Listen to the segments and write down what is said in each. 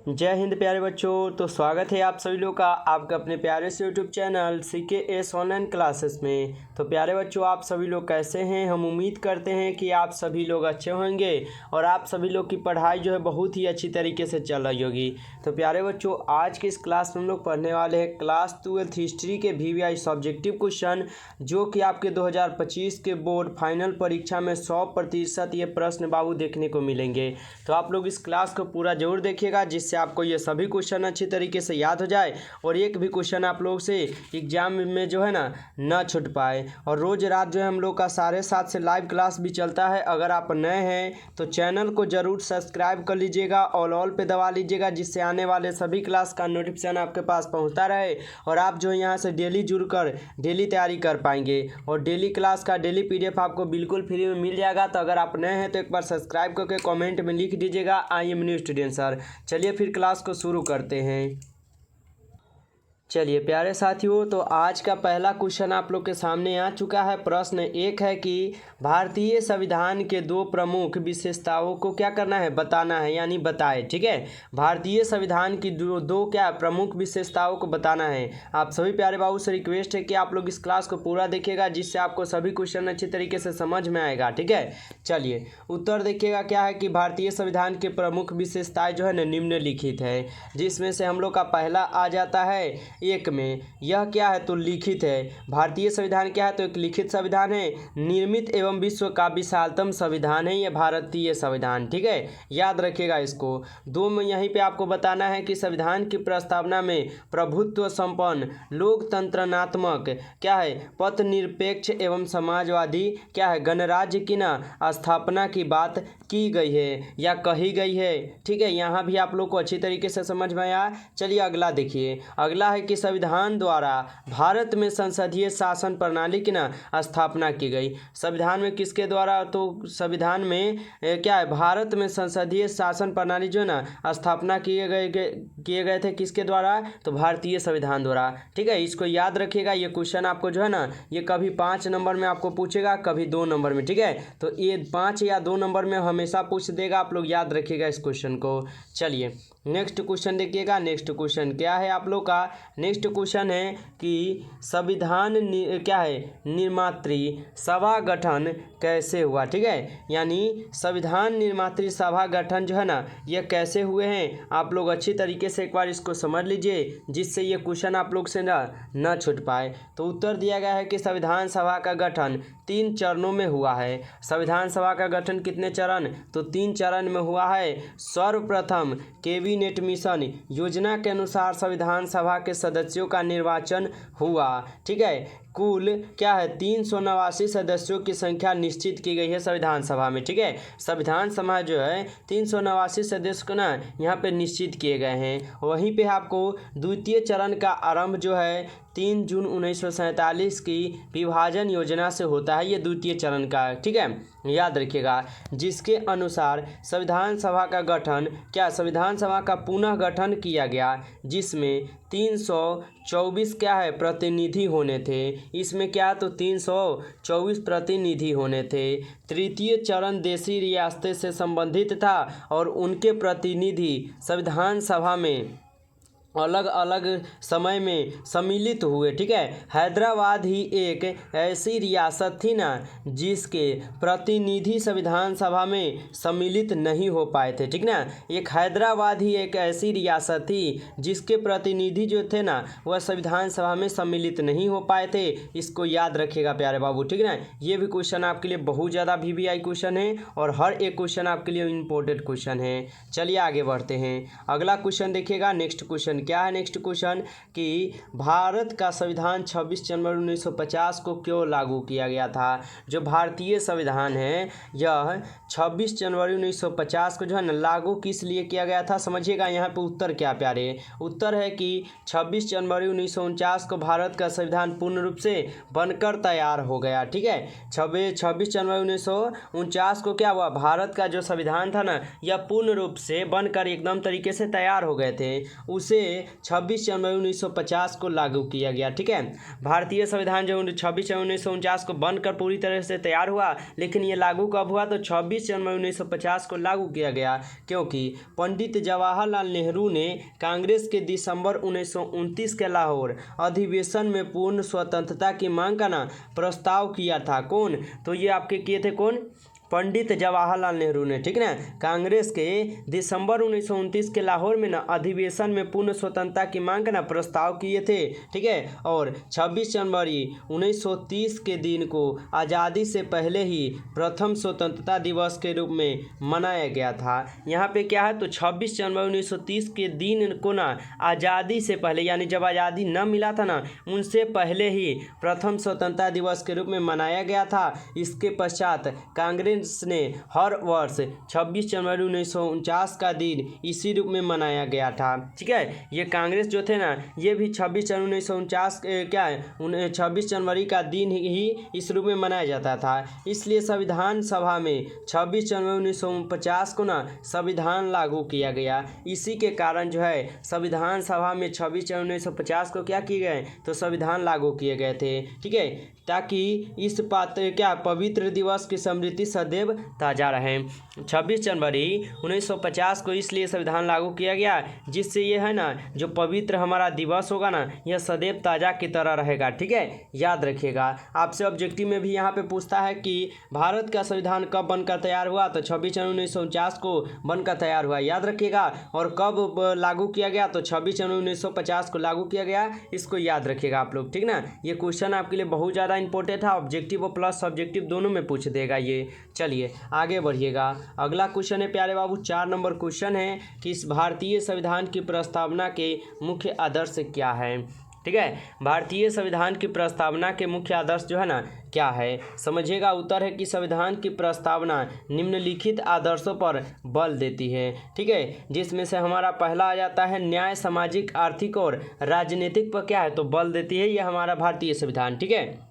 जय हिंद प्यारे बच्चों। तो स्वागत है आप सभी लोग का आपके अपने प्यारे से YouTube channel CKS online classes में। तो प्यारे बच्चों, आप सभी लोग कैसे हैं? हम उम्मीद करते हैं कि आप सभी लोग अच्छे होंगे और आप सभी लोग की पढ़ाई जो है बहुत ही अच्छी तरीके से चल रही होगी। तो प्यारे बच्चों, आज की इस क्लास में हम लोग पढ़ने वाले हैं क्लास 12 हिस्ट्री के VVI सब्जेक्टिव क्वेश्चन, जो कि आपके 2025 के बोर्ड फाइनल परीक्षा में 100% ये प्रश्न बाबू देखने को मिलेंगे। तो आप लोग इस क्लास को पूरा जरूर देखिएगा, जिससे आपको ये सभी क्वेश्चन अच्छी तरीके से याद हो जाए और एक भी क्वेश्चन आप लोग से एग्जाम में जो है ना छूट पाए। और रोज़ रात जो है हम लोग का 7:30 से लाइव क्लास भी चलता है। अगर आप नए हैं तो चैनल को ज़रूर सब्सक्राइब कर लीजिएगा और ऑल पे दबा लीजिएगा, जिससे आने वाले सभी क्लास का नोटिफिकेशन आपके पास पहुंचता रहे और आप जो है यहाँ से डेली जुड़कर डेली तैयारी कर पाएंगे। और डेली क्लास का डेली PDF आपको बिल्कुल फ्री में मिल जाएगा। तो अगर आप नए हैं तो एक बार सब्सक्राइब करके कमेंट में लिख दीजिएगा I am new student sir. चलिए फिर क्लास को शुरू करते हैं। चलिए प्यारे साथियों, तो आज का पहला क्वेश्चन आप लोग के सामने आ चुका है। प्रश्न एक है कि भारतीय संविधान के दो प्रमुख विशेषताओं को क्या करना है, बताना है, यानी बताए। ठीक है, भारतीय संविधान की दो क्या प्रमुख विशेषताओं को बताना है। आप सभी प्यारे बाबू से रिक्वेस्ट है कि आप लोग इस क्लास को पूरा देखिएगा, जिससे आपको सभी क्वेश्चन अच्छी तरीके से समझ में आएगा। ठीक है, चलिए उत्तर देखिएगा क्या है कि भारतीय संविधान के प्रमुख विशेषताएं जो है ना निम्नलिखित है, जिसमें से हम लोग का पहला आ जाता है एक में। यह क्या है तो लिखित है। भारतीय संविधान क्या है तो एक लिखित संविधान है, निर्मित एवं विश्व का विशालतम संविधान है यह भारतीय संविधान। ठीक है, याद रखिएगा इसको। दो में यहीं पे आपको बताना है कि संविधान की प्रस्तावना में प्रभुत्व संपन्न लोकतंत्रनात्मक क्या है पथ निरपेक्ष एवं समाजवादी क्या है गणराज्य की ना स्थापना की बात की गई है या कही गई है। ठीक है, यहाँ भी आप लोग को अच्छी तरीके से समझ में आया। चलिए अगला देखिए। अगला है कि संविधान द्वारा भारत में संसदीय शासन प्रणाली की ना स्थापना की गई। संविधान में किसके द्वारा, तो संविधान में क्या है भारत में संसदीय शासन प्रणाली जो है ना स्थापना किए गए थे किसके द्वारा, तो भारतीय संविधान द्वारा। ठीक है, इसको याद रखिएगा। ये क्वेश्चन आपको जो है ना ये कभी 5 नंबर में आपको पूछेगा, कभी 2 नंबर में। ठीक है, तो ये 5 या 2 नंबर में हमेशा पूछ देगा। आप लोग याद रखिएगा इस क्वेश्चन को। चलिए नेक्स्ट क्वेश्चन देखिएगा। नेक्स्ट क्वेश्चन क्या है आप लोग का, नेक्स्ट क्वेश्चन है कि संविधान क्या है निर्मात्री सभा गठन कैसे हुआ। ठीक है, यानी संविधान निर्मात्री सभा गठन जो है ना ये कैसे हुए हैं, आप लोग अच्छी तरीके से एक बार इसको समझ लीजिए, जिससे ये क्वेश्चन आप लोग से ना छूट पाए। तो उत्तर दिया गया है कि संविधान सभा का गठन 3 चरणों में हुआ है। संविधान सभा का गठन कितने चरण, तो 3 चरण में हुआ है। सर्वप्रथम कैबिनेट मिशन योजना के अनुसार संविधान सभा के सदस्यों का निर्वाचन हुआ। ठीक है, कुल क्या है 389 सदस्यों की संख्या निश्चित की गई है संविधान सभा में। ठीक है, संविधान सभा जो है 389 सदस्य को ना यहाँ पे निश्चित किए गए हैं। वहीं पे आपको द्वितीय चरण का आरंभ जो है 3 जून 1947 की विभाजन योजना से होता है, ये द्वितीय चरण का। ठीक है, याद रखिएगा, जिसके अनुसार संविधान सभा का गठन क्या संविधान सभा का पुनः गठन किया गया, जिसमें 324 क्या है प्रतिनिधि होने थे। इसमें क्या तो 324 प्रतिनिधि होने थे। तृतीय चरण देशी रियासतें से संबंधित था और उनके प्रतिनिधि संविधान सभा में अलग अलग समय में सम्मिलित हुए। ठीक है, हैदराबाद ही एक ऐसी रियासत थी ना जिसके प्रतिनिधि संविधान सभा में सम्मिलित नहीं हो पाए थे। ठीक ना, एक हैदराबाद ही एक ऐसी रियासत थी जिसके प्रतिनिधि जो थे ना वह संविधान सभा में सम्मिलित नहीं हो पाए थे। इसको याद रखिएगा प्यारे बाबू। ठीक ना, ये भी क्वेश्चन आपके लिए बहुत ज़्यादा VVI क्वेश्चन है और हर एक क्वेश्चन आपके लिए इम्पोर्टेंट क्वेश्चन है। चलिए आगे बढ़ते हैं। अगला क्वेश्चन देखिएगा। नेक्स्ट क्वेश्चन क्या है, नेक्स्ट क्वेश्चन कि भारत का संविधान 26 जनवरी 1950 को क्यों लागू किया गया था। जो भारतीय संविधान है यह 26 जनवरी 1950 को जो है ना लागू किस लिए किया गया था, समझिएगा। यहाँ पे उत्तर क्या प्यारे, उत्तर है कि 26 जनवरी 1949 को भारत का संविधान पूर्ण रूप से बनकर तैयार हो गया। ठीक है, 26 जनवरी 1949 को क्या हुआ, भारत का जो संविधान था ना यह पूर्ण रूप से बनकर एकदम तरीके से तैयार हो गए थे। उसे 26 जनवरी 1950 को लागू किया गया। ठीक है, भारतीय संविधान जो 26 जनवरी 1949 को बनकर पूरी तरह से तैयार हुआ, लेकिन ये लागू कब हुआ? तो 26 जनवरी 1950 को लागू किया गया, क्योंकि पंडित जवाहरलाल नेहरू ने कांग्रेस के दिसंबर 1929 के लाहौर अधिवेशन में पूर्ण स्वतंत्रता की मांग का प्रस्ताव किया था। कौन? तो ये आपके किए थे कौन? पंडित जवाहरलाल नेहरू ने। ठीक है ना, कांग्रेस के दिसंबर 1929 के लाहौर में अधिवेशन में पूर्ण स्वतंत्रता की मांग का प्रस्ताव किए थे। ठीक है, और 26 जनवरी 1930 के दिन को आज़ादी से पहले ही प्रथम स्वतंत्रता दिवस के रूप में मनाया गया था। यहाँ पे क्या है? तो 26 जनवरी 1930 के दिन को आज़ादी से पहले, यानी जब आज़ादी न मिला था उनसे पहले ही प्रथम स्वतंत्रता दिवस के रूप में मनाया गया था। इसके पश्चात कांग्रेस ने हर वर्ष 26 जनवरी 1949 का दिन इसी रूप में मनाया गया था। ठीक है, ये कांग्रेस जो थे ये भी 26 जनवरी 1949 क्या है 26 जनवरी का दिन ही इस रूप में मनाया जाता था। इसलिए संविधान सभा में 26 जनवरी 1950 को संविधान लागू किया गया। इसी के कारण जो है संविधान सभा में 26 जनवरी 1950 को क्या किए गए? तो संविधान लागू किए गए थे। ठीक है, ताकि इस पवित्र दिवस की स्मृति सदैव ताज़ा रहे। 26 जनवरी 1950 को इसलिए संविधान लागू किया गया, जिससे ये है जो पवित्र हमारा दिवस होगा यह सदैव ताज़ा की तरह रहेगा। ठीक है, याद रखिएगा। आपसे ऑब्जेक्टिव में भी यहाँ पे पूछता है कि भारत का संविधान कब बनकर तैयार हुआ? तो 26 जनवरी 1949 को बनकर तैयार हुआ, याद रखिएगा। और कब लागू किया गया? तो 26 जनवरी 1950 को लागू किया गया, इसको याद रखिएगा आप लोग। ठीक ना, ये क्वेश्चन आपके लिए बहुत ज़्यादा इंपॉर्टेंट है, ऑब्जेक्टिव और प्लस सब्जेक्टिव दोनों में पूछ देगा ये। चलिए आगे बढ़िएगा। अगला क्वेश्चन है प्यारे बाबू 4 नंबर क्वेश्चन है कि इस भारतीय संविधान की प्रस्तावना के मुख्य आदर्श क्या है? ठीक है, भारतीय संविधान की प्रस्तावना के मुख्य आदर्श जो है क्या है, समझिएगा। उत्तर है कि संविधान की प्रस्तावना निम्नलिखित आदर्शों पर बल देती है। ठीक है, जिसमें से हमारा पहला आ जाता है न्याय, सामाजिक, आर्थिक और राजनीतिक पर क्या है? तो बल देती है ये हमारा भारतीय संविधान। ठीक है,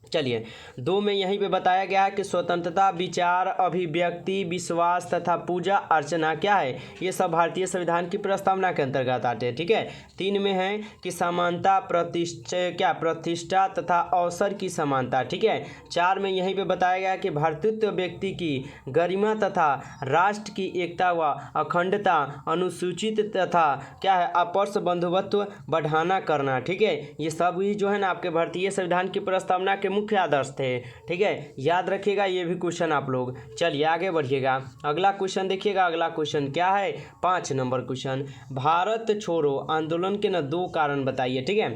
चलिए 2 में यहीं पे बताया गया है कि स्वतंत्रता, विचार, अभिव्यक्ति, विश्वास तथा पूजा अर्चना क्या है? ये सब भारतीय संविधान की प्रस्तावना के अंतर्गत आते हैं। ठीक है, 3 में है कि समानता, प्रतिष्ठा तथा अवसर की समानता। ठीक है, 4 में यहीं पे बताया गया है कि भारतीय व्यक्ति की गरिमा तथा राष्ट्र की एकता व अखंडता, अनुसूचित तथा क्या है अपरस बंधुत्व बढ़ाना करना। ठीक है, ये सब ही जो है आपके भारतीय संविधान की प्रस्तावना के मुख्य आदर्श थे। ठीक है, याद रखिएगा ये भी क्वेश्चन आप लोग। चलिए आगे बढ़िएगा। अगला क्वेश्चन देखिएगा। अगला क्वेश्चन क्या है? 5 नंबर क्वेश्चन, भारत छोड़ो आंदोलन के 2 कारण बताइए। ठीक है,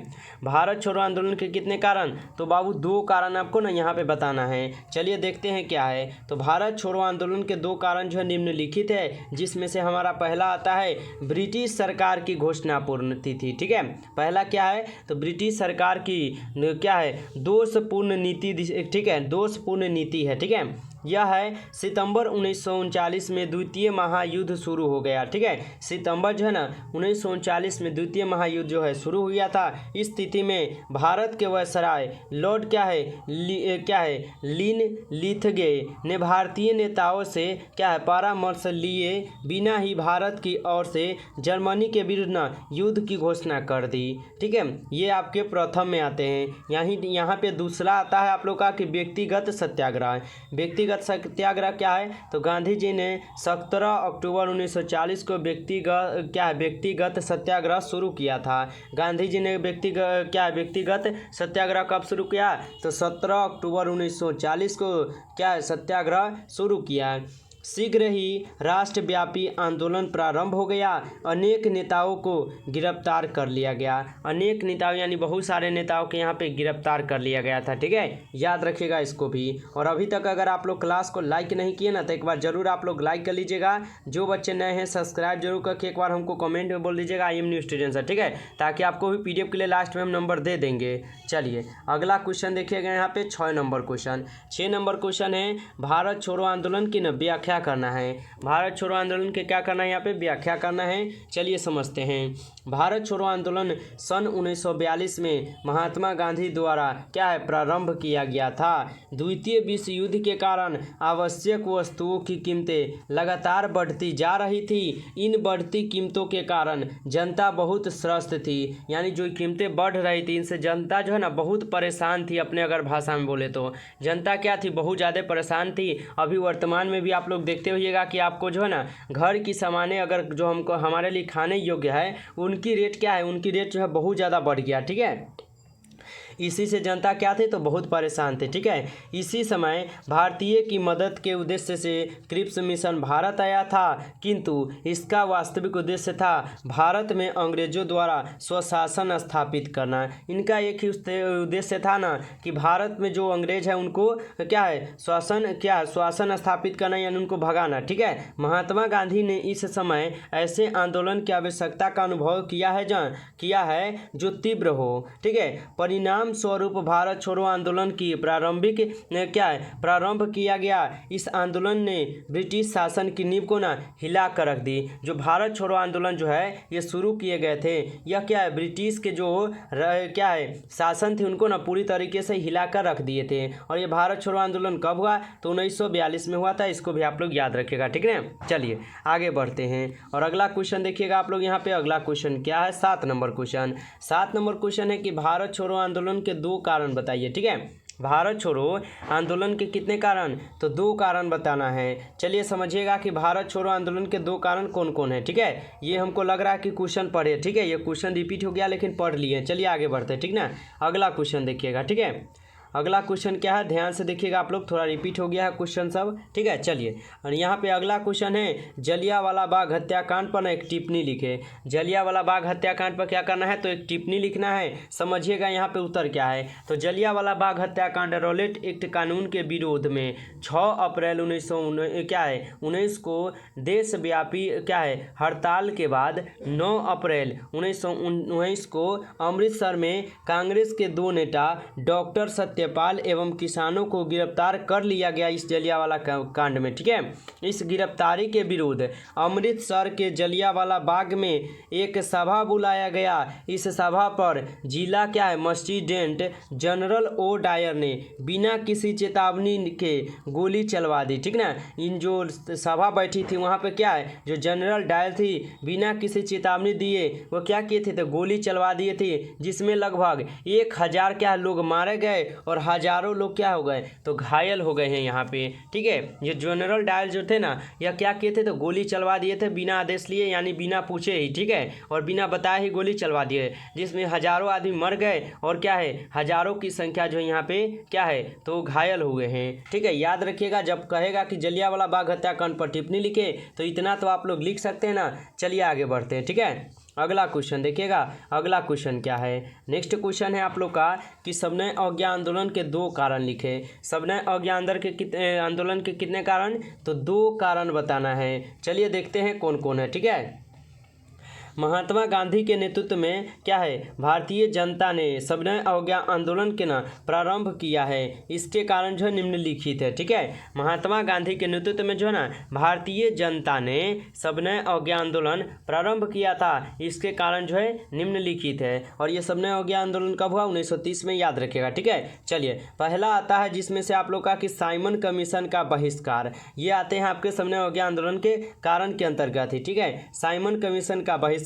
भारत छोड़ो आंदोलन के कितने कारण? तो बाबू 2 कारण आपको यहाँ पे बताना है। चलिए देखते हैं क्या है। तो भारत छोड़ो आंदोलन के 2 कारण जो है निम्नलिखित है, जिसमें से हमारा पहला आता है ब्रिटिश सरकार की घोषणा पूर्ण तिथि। ठीक है, पहला क्या है? तो ब्रिटिश सरकार की क्या है दोषपूर्ण नीति। ठीक है, दोषपूर्ण नीति है। ठीक है, यह है सितंबर 1939 में द्वितीय महायुद्ध शुरू हो गया। ठीक है, सितंबर जो है 1939 में द्वितीय महायुद्ध जो है शुरू हो गया था। इस स्थिति में भारत के वायसराय लॉर्ड लिन लिथगे ने भारतीय नेताओं से क्या है परामर्श लिए बिना ही भारत की ओर से जर्मनी के विरुद्ध युद्ध की घोषणा कर दी। ठीक है, ये आपके प्रथम में आते हैं। यहाँ पे दूसरा आता है आप लोग का कि व्यक्तिगत सत्याग्रह। व्यक्तिगत सत्याग्रह क्या है? तो गांधी जी ने 17 अक्टूबर 1940 को व्यक्तिगत सत्याग्रह शुरू किया था। गांधी जी ने व्यक्तिगत सत्याग्रह कब शुरू किया? तो 17 अक्टूबर 1940 को सत्याग्रह शुरू किया। शीघ्र ही राष्ट्रव्यापी आंदोलन प्रारंभ हो गया। अनेक नेताओं को गिरफ्तार कर लिया गया। अनेक नेताओं यानी बहुत सारे नेताओं के यहाँ पे गिरफ्तार कर लिया गया था। ठीक है, याद रखिएगा इसको भी। और अभी तक अगर आप लोग क्लास को लाइक नहीं किए तो एक बार ज़रूर आप लोग लाइक कर लीजिएगा। जो बच्चे नए हैं सब्सक्राइब जरूर करके एक बार हमको कमेंट में बोल दीजिएगा IM न्यू स्टूडेंट सर। ठीक है, ताकि आपको भी PDF के लिए लास्ट में हम नंबर दे देंगे। चलिए अगला क्वेश्चन देखिएगा यहाँ पे 6 नंबर क्वेश्चन। 6 नंबर क्वेश्चन है भारत छोड़ो आंदोलन की व्याख्या क्या करना है, भारत छोड़ो आंदोलन के क्या करना है, यहाँ पे व्याख्या करना है। चलिए समझते हैं। भारत छोड़ो आंदोलन सन 1942 में महात्मा गांधी द्वारा क्या है प्रारंभ किया गया था। द्वितीय विश्व युद्ध के कारण आवश्यक वस्तुओं की कीमतें लगातार बढ़ती जा रही थी। इन बढ़ती कीमतों के कारण जनता बहुत त्रस्त थी, यानी जो कीमतें बढ़ रही थी इनसे जनता जो है ना बहुत परेशान थी। अपने अगर भाषा में बोले तो जनता क्या थी, बहुत ज़्यादा परेशान थी। अभी वर्तमान में भी आप लोग देखते होइएगा कि आपको जो है ना घर की सामानें अगर जो हमको हमारे लिए खाने योग्य है उनकी रेट क्या है, उनकी रेट जो है बहुत ज़्यादा बढ़ गया। ठीक है, इसी से जनता क्या थे तो बहुत परेशान थे। ठीक है, इसी समय भारतीय की मदद के उद्देश्य से क्रिप्स मिशन भारत आया था, किंतु इसका वास्तविक उद्देश्य था भारत में अंग्रेजों द्वारा स्वशासन स्थापित करना। इनका एक ही उद्देश्य था ना कि भारत में जो अंग्रेज है उनको क्या है शासन स्थापित करना, यानी उनको भगाना। ठीक है, महात्मा गांधी ने इस समय ऐसे आंदोलन की आवश्यकता का अनुभव किया है जो तीव्र हो। ठीक है, परिणाम स्वरूप भारत छोड़ो आंदोलन की प्रारंभ किया गया। इस आंदोलन ने ब्रिटिश शासन की नींव को ना हिला कर रख दी। जो भारत छोड़ो आंदोलन जो है ये शुरू किए गए थे, यह क्या है ब्रिटिश के जो शासन थे उनको ना पूरी तरीके से हिला कर रख दिए थे। और ये भारत छोड़ो आंदोलन कब हुआ तो 1942 में हुआ था। इसको भी आप लोग याद रखिएगा। ठीक है, चलिए आगे बढ़ते हैं और अगला क्वेश्चन देखिएगा आप लोग। यहाँ पे अगला क्वेश्चन क्या है, 7 नंबर क्वेश्चन। 7 नंबर क्वेश्चन है कि भारत छोड़ो आंदोलन के 2 कारण बताइए। ठीक है, भारत छोड़ो आंदोलन के कितने कारण तो 2 कारण बताना है। चलिए समझिएगा कि भारत छोड़ो आंदोलन के 2 कारण कौन कौन है। ठीक है, ये हमको लग रहा है कि क्वेश्चन पढ़े। ठीक है, ये क्वेश्चन रिपीट हो गया लेकिन पढ़ लिए। चलिए आगे बढ़ते हैं। ठीक ना, अगला क्वेश्चन देखिएगा। ठीक है, अगला क्वेश्चन क्या है ध्यान से देखिएगा आप लोग, थोड़ा रिपीट हो गया है क्वेश्चन सब। ठीक है, चलिए और यहाँ पे अगला क्वेश्चन है जलियांवाला बाग हत्याकांड पर एक टिप्पणी लिखे। जलियांवाला बाग हत्याकांड पर क्या करना है तो एक टिप्पणी लिखना है। समझिएगा यहाँ पे उत्तर क्या है तो जलियांवाला बाग हत्याकांड रॉलेट एक्ट कानून के विरोध में 6 अप्रैल 1919 को देशव्यापी हड़ताल के बाद 9 अप्रैल 1919 को अमृतसर में कांग्रेस के 2 नेता डॉक्टर सत्यपाल एवं किसानों को गिरफ्तार कर लिया गया इस जलियांवाला कांड में। ठीक है, इस गिरफ्तारी के विरुद्ध अमृतसर के जलियांवाला बाग में एक सभा बुलाया गया। इस सभा पर जिला मजिस्ट्रेट जनरल ओ डायर ने बिना किसी चेतावनी के गोली चलवा दी। ठीक ना, इन जो सभा बैठी थी वहाँ पे जो जनरल डायर थी बिना किसी चेतावनी दिए वो क्या किए थे तो गोली चलवा दिए थे, जिसमें लगभग 1000 लोग मारे गए और हजारों लोग क्या हो गए तो घायल हो गए हैं यहाँ पे। ठीक है, ये जनरल डायर जो थे ना यह क्या किए थे तो गोली चलवा दिए थे बिना आदेश लिए, यानी बिना पूछे ही। ठीक है, और बिना बताए ही गोली चलवा दिए, जिसमें हजारों आदमी मर गए और हजारों की संख्या जो यहाँ पे तो घायल हुए हैं। ठीक है, याद रखिएगा जब कहेगा कि जलियांवाला बाग हत्याकांड पर टिप्पणी लिखे तो इतना तो आप लोग लिख सकते हैं ना। चलिए आगे बढ़ते हैं। ठीक है, अगला क्वेश्चन देखिएगा। अगला क्वेश्चन क्या है, नेक्स्ट क्वेश्चन है आप लोग का कि सविनय अवज्ञा आंदोलन के 2 कारण लिखे। सविनय अवज्ञा आंदोलन के कितने कारण तो 2 कारण बताना है। चलिए देखते हैं कौन कौन है। ठीक है, महात्मा गांधी के नेतृत्व में भारतीय जनता ने सविनय अवज्ञा आंदोलन के प्रारंभ किया है। इसके कारण जो है निम्नलिखित है। ठीक है, महात्मा गांधी के नेतृत्व में जो है ना भारतीय जनता ने सविनय अवज्ञा आंदोलन प्रारंभ किया था। इसके कारण जो है निम्नलिखित है। और ये सविनय अवज्ञा आंदोलन कब हुआ 1930 में, याद रखिएगा। ठीक है, चलिए पहला आता है जिसमें से आप लोग का कि साइमन कमीशन का बहिष्कार। ये आते हैं आपके सविनय अवज्ञा आंदोलन के कारण के अंतर्गत ही। ठीक है, साइमन कमीशन का बहिष्कार।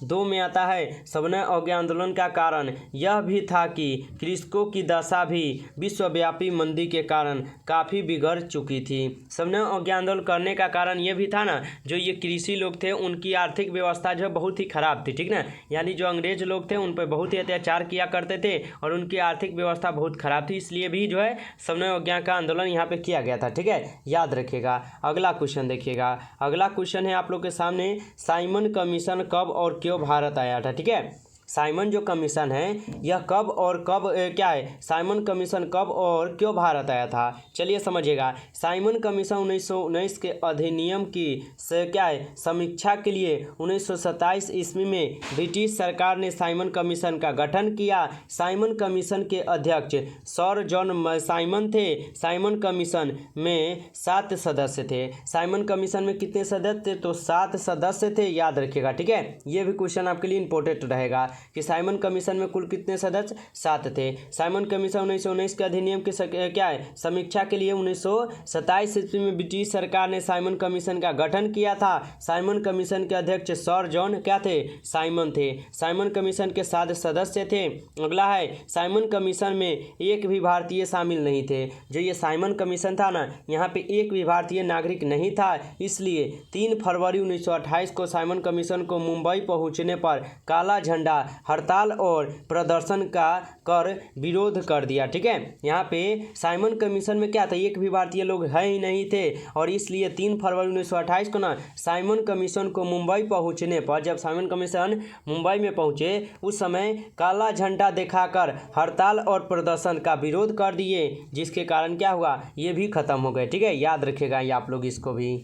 2 में आता है सविनय अवज्ञा आंदोलन का कारण यह भी था कि कृषकों की दशा भी विश्वव्यापी मंदी के कारण काफ़ी बिगड़ चुकी थी। सविनय अवज्ञा आंदोलन करने का कारण यह भी था ना जो ये कृषि लोग थे उनकी आर्थिक व्यवस्था जो बहुत ही खराब थी। ठीक ना, यानी जो अंग्रेज लोग थे उन पर बहुत ही अत्याचार किया करते थे और उनकी आर्थिक व्यवस्था बहुत खराब थी, इसलिए भी जो है सविनय अवज्ञा का आंदोलन यहाँ पे किया गया था। ठीक है, याद रखिएगा। अगला क्वेश्चन देखिएगा। अगला क्वेश्चन है आप लोग के सामने साइमन कमीशन कब और क्यों भारत आया था। ठीक है, साइमन जो कमीशन है यह कब और कब क्या है, साइमन कमीशन कब और क्यों भारत आया था? चलिए समझिएगा। साइमन कमीशन 1919 के अधिनियम की क्या है समीक्षा के लिए 1927 ईस्वी में ब्रिटिश सरकार ने साइमन कमीशन का गठन किया। साइमन कमीशन के अध्यक्ष सर जॉन साइमन थे। साइमन कमीशन में 7 सदस्य थे। साइमन कमीशन में कितने सदस्य थे? तो 7 सदस्य थे, याद रखिएगा, ठीक है। ये भी क्वेश्चन आपके लिए इंपॉर्टेंट रहेगा कि साइमन कमीशन में कुल कितने सदस्य? 7 थे। साइमन कमीशन 1919 के अधिनियम की क्या है समीक्षा के लिए 1927 ईस्वी में ब्रिटिश सरकार ने साइमन कमीशन का गठन किया था। साइमन कमीशन के अध्यक्ष सर जॉन क्या थे? साइमन थे। साइमन कमीशन के 7 सदस्य थे। अगला है साइमन कमीशन में एक भी भारतीय शामिल नहीं थे। जो ये साइमन कमीशन था ना, यहाँ पे एक भी भारतीय नागरिक नहीं था, इसलिए 3 फरवरी 1928 को साइमन कमीशन को मुंबई पहुंचने पर काला झंडा हड़ताल और प्रदर्शन का कर विरोध कर दिया, ठीक है। यहाँ पे साइमन कमीशन में क्या था, एक भी भारतीय लोग है ही नहीं थे, और इसलिए 3 फरवरी 1928 को ना साइमन कमीशन को मुंबई पहुंचने पर, जब साइमन कमीशन मुंबई में पहुंचे उस समय काला झंडा दिखाकर हड़ताल और प्रदर्शन का विरोध कर दिए, जिसके कारण क्या हुआ, ये भी खत्म हो गए, ठीक है। याद रखिएगा ये आप लोग इसको भी।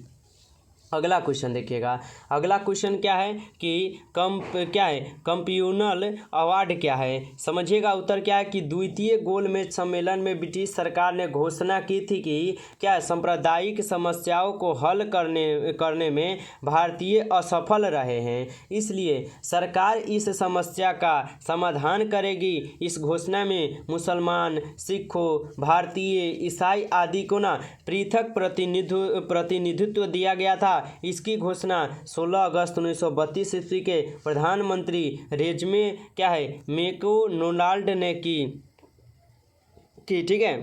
अगला क्वेश्चन देखिएगा। अगला क्वेश्चन क्या है कि क्या है कम्युनल अवार्ड क्या है? समझिएगा उत्तर क्या है कि द्वितीय गोलमेज सम्मेलन में ब्रिटिश सरकार ने घोषणा की थी कि क्या है सांप्रदायिक समस्याओं को हल करने में भारतीय असफल रहे हैं, इसलिए सरकार इस समस्या का समाधान करेगी। इस घोषणा में मुसलमान, सिखों, भारतीय, ईसाई आदि को ना पृथक प्रतिनिधित्व दिया गया था। इसकी घोषणा 16 अगस्त 1932 ईस्वी के प्रधानमंत्री रेजमे क्या है मैकडोनाल्ड ने की, ठीक है,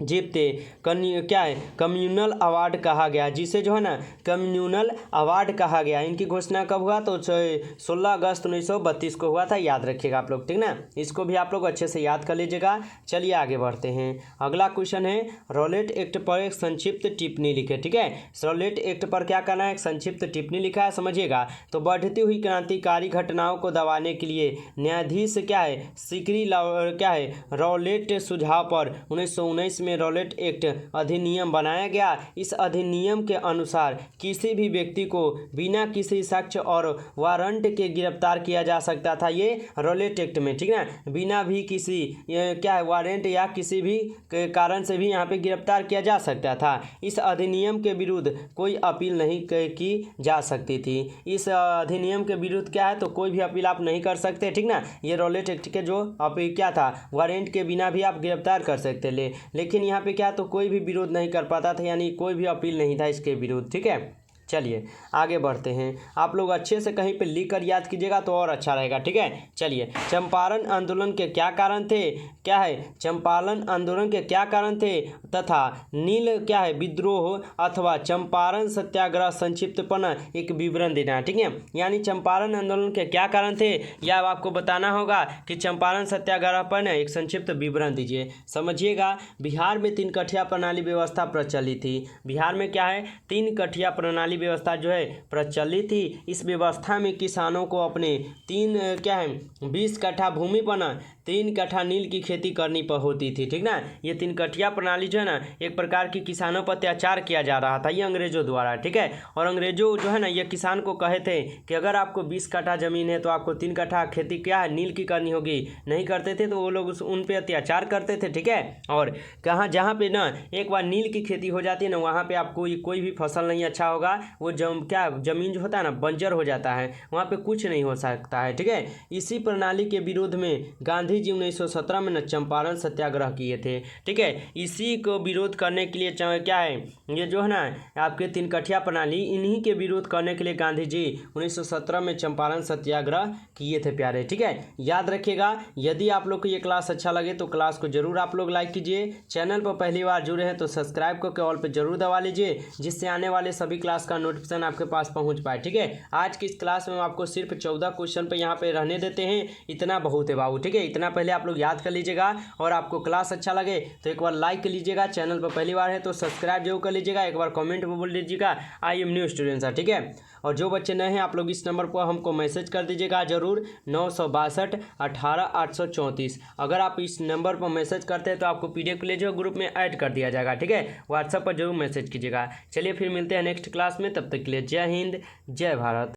जीतते क्या है कम्युनल अवार्ड कहा गया, जिसे जो है ना कम्युनल अवार्ड कहा गया। इनकी घोषणा कब हुआ? तो 16 अगस्त 1932 को हुआ था, याद रखिएगा आप लोग, ठीक ना। इसको भी आप लोग अच्छे से याद कर लीजिएगा। चलिए आगे बढ़ते हैं। अगला क्वेश्चन है रॉलेट एक्ट पर एक संक्षिप्त टिप्पणी लिखे, ठीक है। रॉलेट एक्ट पर क्या करना है, एक संक्षिप्त टिप्पणी लिखा है, समझिएगा। तो बढ़ती हुई क्रांतिकारी घटनाओं को दबाने के लिए न्यायाधीश क्या है सिकरी क्या है रॉलेट सुझाव पर 1919 में रॉलेट एक्ट अधिनियम बनाया गया। इस अधिनियम के अनुसार किसी भी व्यक्ति को बिना किसी साक्ष्य और वारंट के गिरफ्तार किया जा सकता था। ये रॉलेट एक्ट में, ठीक है, बिना भी किसी क्या है वारंट या किसी भी कारण से भी यहाँ पे गिरफ्तार किया जा सकता था। इस अधिनियम के विरुद्ध कोई अपील नहीं की जा सकती थी। इस अधिनियम के विरुद्ध क्या है तो कोई भी अपील आप नहीं कर सकते, ठीक ना। ये रॉलेट एक्ट के जो अपील क्या था वारंट के बिना भी आप गिरफ्तार कर सकते लेकिन यहाँ पे क्या तो कोई भी विरोध नहीं कर पाता था, यानी कोई भी अपील नहीं था इसके विरुद्ध, ठीक है। चलिए आगे बढ़ते हैं। आप लोग अच्छे से कहीं पे लिख कर याद कीजिएगा तो और अच्छा रहेगा, ठीक है। चलिए चंपारण आंदोलन के क्या कारण थे, क्या है चंपारण आंदोलन के क्या कारण थे तथा नील क्या है विद्रोह अथवा चंपारण सत्याग्रह संक्षिप्तपन एक विवरण देना है, ठीक है। यानी चंपारण आंदोलन के क्या कारण थे या आपको बताना होगा कि चंपारण सत्याग्रह पर एक संक्षिप्त विवरण दीजिए। समझिएगा बिहार में 3 कठिया प्रणाली व्यवस्था प्रचलित थी। बिहार में क्या है 3 कठिया प्रणाली व्यवस्था जो है प्रचलित थी। इस व्यवस्था में किसानों को अपने 20 कट्ठा भूमि पर ना 3 कट्ठा नील की खेती करनी होती थी, ठीक ना। ये 3 कठिया प्रणाली जो है ना एक प्रकार की किसानों पर अत्याचार किया जा रहा था, ये अंग्रेजों द्वारा, ठीक है। और अंग्रेजों जो है ना ये किसान को कहे थे कि अगर आपको 20 कट्ठा जमीन है तो आपको 3 कट्ठा खेती क्या है नील की करनी होगी। नहीं करते थे तो वो लोग उन पे अत्याचार करते थे, ठीक है। और जहाँ पे ना एक बार नील की खेती हो जाती है ना वहाँ पे आपको कोई भी फसल नहीं अच्छा होगा। वो जमीन जो होता है ना बंजर हो जाता है, वहाँ पे कुछ नहीं हो सकता है, ठीक है। इसी प्रणाली के विरोध में गांधी जी 1917 में चंपारण सत्याग्रह किए थे, ठीक है। इसी को विरोध करने के लिए क्या है ये जो है ना आपके 3 कठिया प्रणाली, इन्हीं के विरोध करने के लिए गांधी जी 1917 में चंपारण सत्याग्रह किए थे प्यारे, ठीक है। याद रखिएगा। यदि आप लोग को ये क्लास अच्छा लगे तो क्लास को जरूर आप लोग लाइक कीजिए। चैनल पर पहली बार जुड़े हैं तो सब्सक्राइब करके ऑल पे जरूर दबा लीजिए, जिससे आने वाले सभी क्लास का नोटिफिकेशन आपके पास पहुंच पाए, ठीक है। आज की इस क्लास में हम आपको सिर्फ 14 क्वेश्चन पे यहाँ पे रहने देते हैं, इतना बहुत है बाबू, ठीक है। इतना पहले आप लोग याद कर लीजिएगा। और आपको क्लास अच्छा लगे तो एक बार लाइक कर लीजिएगा, चैनल पर पहली बार है तो सब्सक्राइब जरूर कर लीजिएगा, एक बार कमेंट में बोल लीजिएगा I am new student sir, ठीक है। और जो बच्चे नए हैं आप लोग इस नंबर पर हमको मैसेज कर दीजिएगा ज़रूर, 962 18 834। अगर आप इस नंबर पर मैसेज करते हैं तो आपको PDF के लिए जो ग्रुप में ऐड कर दिया जाएगा, ठीक है। व्हाट्सएप पर जरूर मैसेज कीजिएगा। चलिए फिर मिलते हैं नेक्स्ट क्लास में, तब तक के लिए जय हिंद जय भारत।